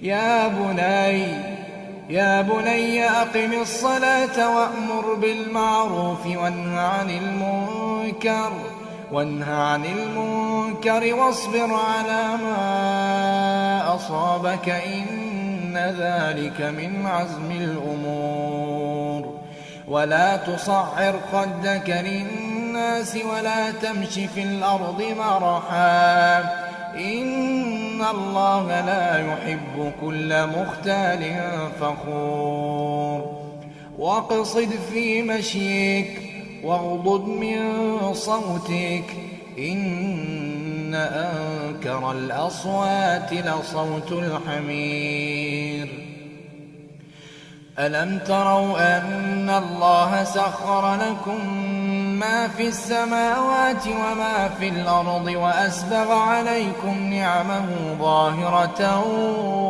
يا بني أقم الصلاة وأمر بالمعروف وانه عن المنكر واصبر على ما أصابك إن ذلك من عزم الأمور. ولا تصعر خدك للناس ولا تمش في الأرض مرحا إن الله لا يحب كل مختال فخور. واقصد في مشيك واغضض من صوتك إن أنكر الأصوات لصوت الحمير. ألم تروا أن الله سخر لكم ما في السماوات وما في الأرض وأسبغ عليكم نعمه ظاهرة